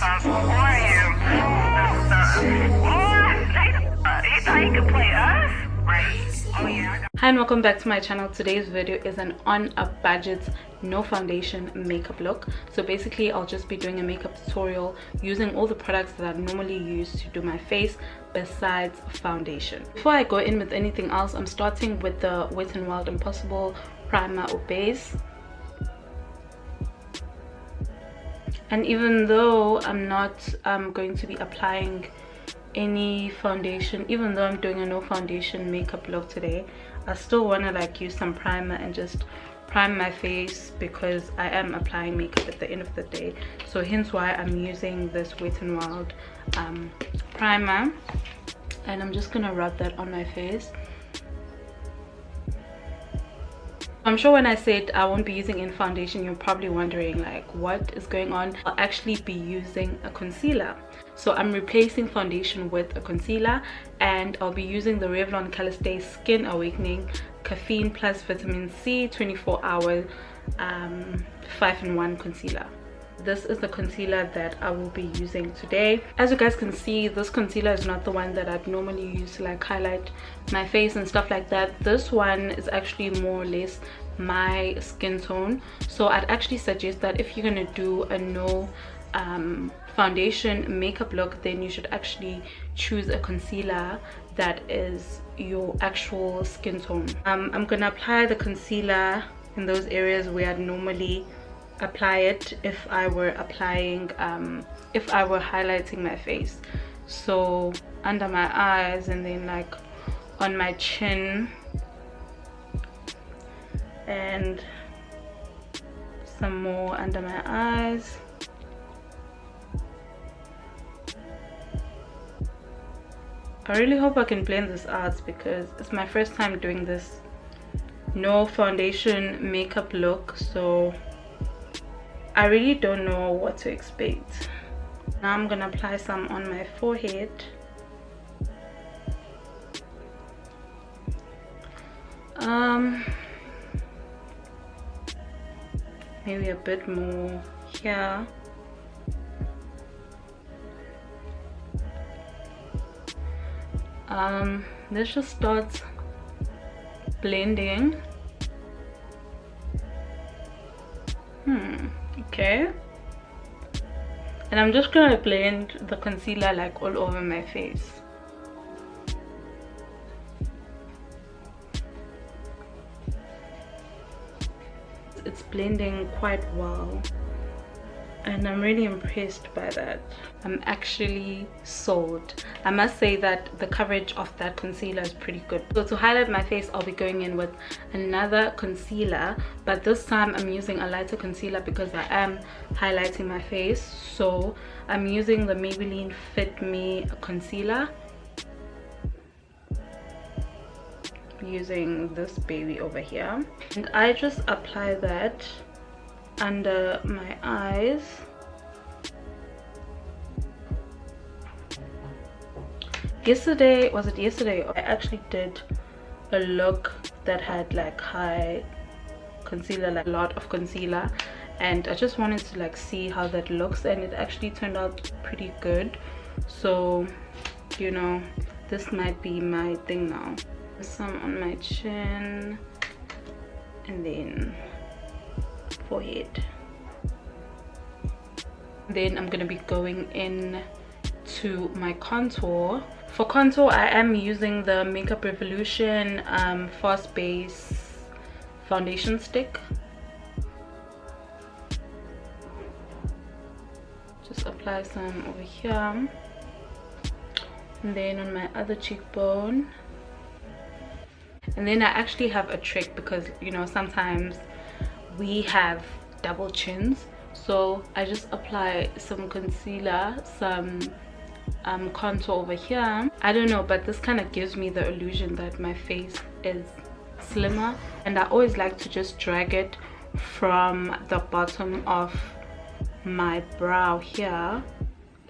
Renaissance Aquarium. You thought you could play us? Right. Oh yeah. Hi and welcome back to my channel. Today's video is an on a budget, no foundation makeup look. So basically I'll just be doing a makeup tutorial using all the products that I normally use to do my face besides foundation. Before I go in with anything else, I'm starting with the Wet n Wild Impossible primer or base. And even though I'm not going to be applying any foundation, even though I'm doing a no foundation makeup look today, I still want to like use some primer and just prime my face because I am applying makeup at the end of the day. So hence why I'm using this Wet n Wild primer, and I'm just gonna rub that on my face. I'm sure when I said I won't be using any foundation, you're probably wondering like what is going on. I'll actually be using a concealer. So I'm replacing foundation with a concealer, and I'll be using the Revlon colourstay Skin Awakening Caffeine Plus Vitamin C 24-hour 5-in-1 concealer. This is the concealer that I will be using today. As you guys can see, this concealer is not the one that I'd normally use to like highlight my face and stuff like that. This one is actually more or less my skin tone. So I'd actually suggest that if you're gonna do a no foundation makeup look, then you should actually choose a concealer that is your actual skin tone. I'm gonna apply the concealer in those areas where I'd normally apply it if I were applying if I were highlighting my face. So under my eyes, and then like on my chin, and some more under my eyes. I really hope I can blend this out because it's my first time doing this no foundation makeup look, so I really don't know what to expect. Now I'm gonna apply some on my forehead. Maybe a bit more here. Let's just start blending. Okay, and I'm just gonna blend the concealer like all over my face. It's blending quite well, and I'm really impressed by that. I'm actually sold. I must say that the coverage of that concealer is pretty good. So to highlight my face, I'll be going in with another concealer, but this time I'm using a lighter concealer because I am highlighting my face. So I'm using the Maybelline Fit Me concealer. Using this baby over here, and I just apply that under my eyes. Yesterday, was it yesterday, I actually did a look that had like high concealer, like a lot of concealer, and I just wanted to like see how that looks, and it actually turned out pretty good. So you know, this might be my thing now. Some on my chin, and then forehead. Then I'm gonna be going in to my contour. For contour, I am using the Makeup Revolution Fast Base foundation stick. Just apply some over here, and then on my other cheekbone. And then I actually have a trick because you know sometimes we have double chins, so I just apply some concealer, some contour over here. I don't know, but this kind of gives me the illusion that my face is slimmer, and I always like to just drag it from the bottom of my brow here.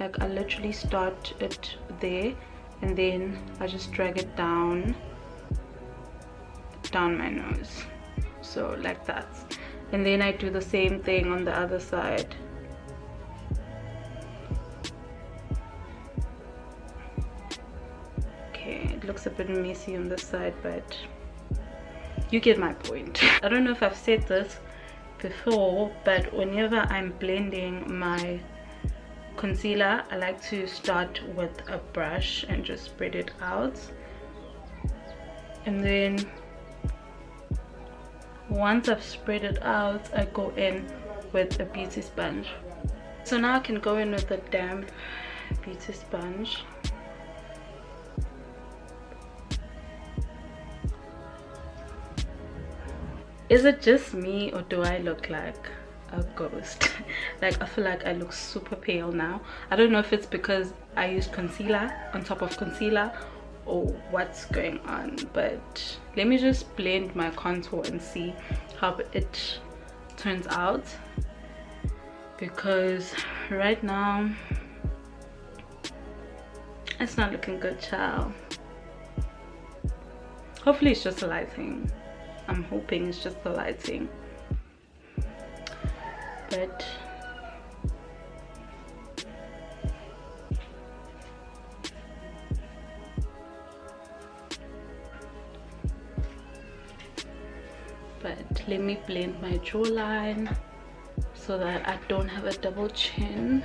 Like I literally start it there, and then I just drag it down my nose, so like that. And then I do the same thing on the other side. looks a bit messy on this side, but you get my point. I don't know if I've said this before, but whenever I'm blending my concealer, I like to start with a brush and just spread it out, and then once I've spread it out, I go in with a beauty sponge. So now I can go in with a damp beauty sponge. Is it just me, or do I look like a ghost? Like, I feel like I look super pale now. I don't know if it's because I used concealer on top of concealer or what's going on, but let me just blend my contour and see how it turns out, because right now it's not looking good, child. Hopefully it's just the lighting. I'm hoping it's just the lighting, but let me blend my jawline so that I don't have a double chin.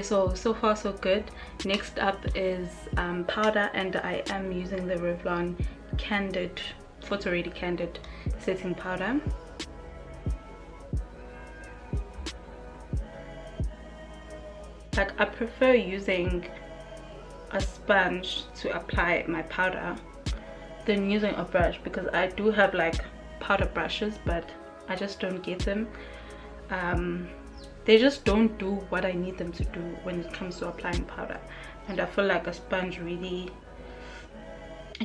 So far so good. Next up is powder, and I am using the Revlon Candid, Photo Ready Candid setting powder. Like, I prefer using a sponge to apply my powder than using a brush, because I do have like powder brushes, but I just don't get them. They just don't do what I need them to do when it comes to applying powder, and I feel like a sponge really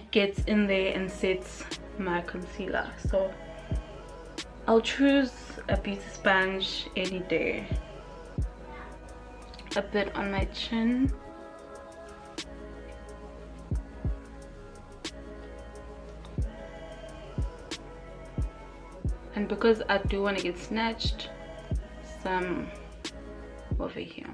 gets in there and sets my concealer. So I'll choose a beauty sponge any day. A bit on my chin, and because I do want to get snatched, some over here.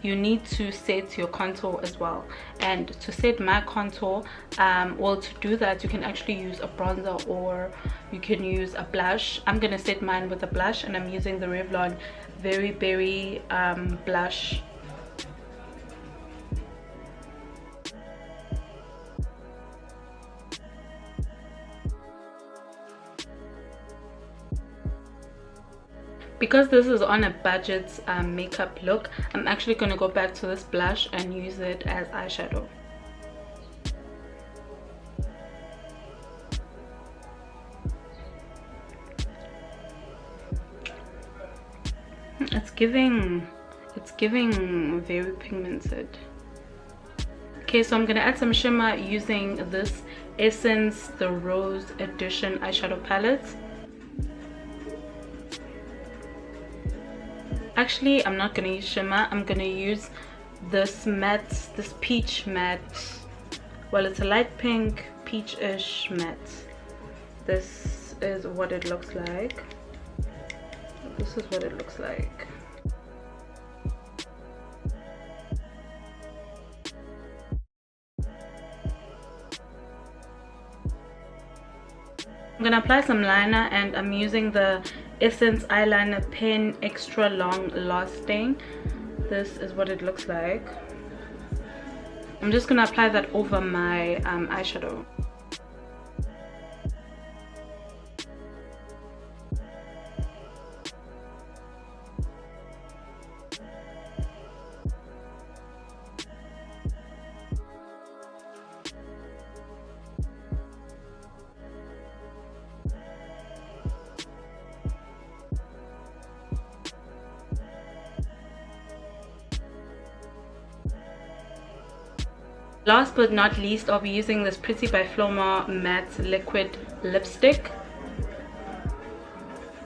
You need to set your contour as well, and to set my contour, well, to do that you can actually use a bronzer or you can use a blush. I'm gonna set mine with a blush, and I'm using the Revlon Verry Berry blush. Because this is on a budget makeup look, I'm actually going to go back to this blush and use it as eyeshadow. It's giving very pigmented. Okay, so I'm going to add some shimmer using this Essence the Rose Edition eyeshadow palette. Actually, I'm not going to use shimmer. I'm going to use this matte, this peach matte. Well, it's a light pink, peach-ish matte. This is what it looks like. This is what it looks like. I'm gonna apply some liner, and I'm using the Essence eyeliner pen extra long lasting. This is what it looks like. I'm just gonna apply that over my eyeshadow. Last but not least, I'll be using this Pretty by Flomar Matte Liquid Lipstick.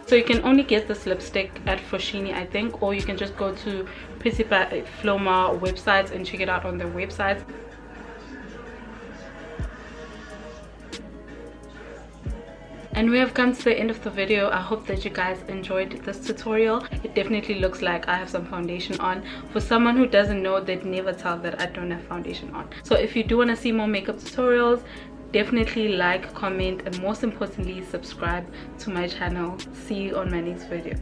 So you can only get this lipstick at Foschini, I think, or you can just go to Pretty by Flomar websites and check it out on their website. And we have come to the end of the video. I hope that you guys enjoyed this tutorial. It definitely looks like I have some foundation on. For someone who doesn't know, they'd never tell that I don't have foundation on. So if you do want to see more makeup tutorials, definitely like, comment, and most importantly subscribe to my channel. See you on my next video.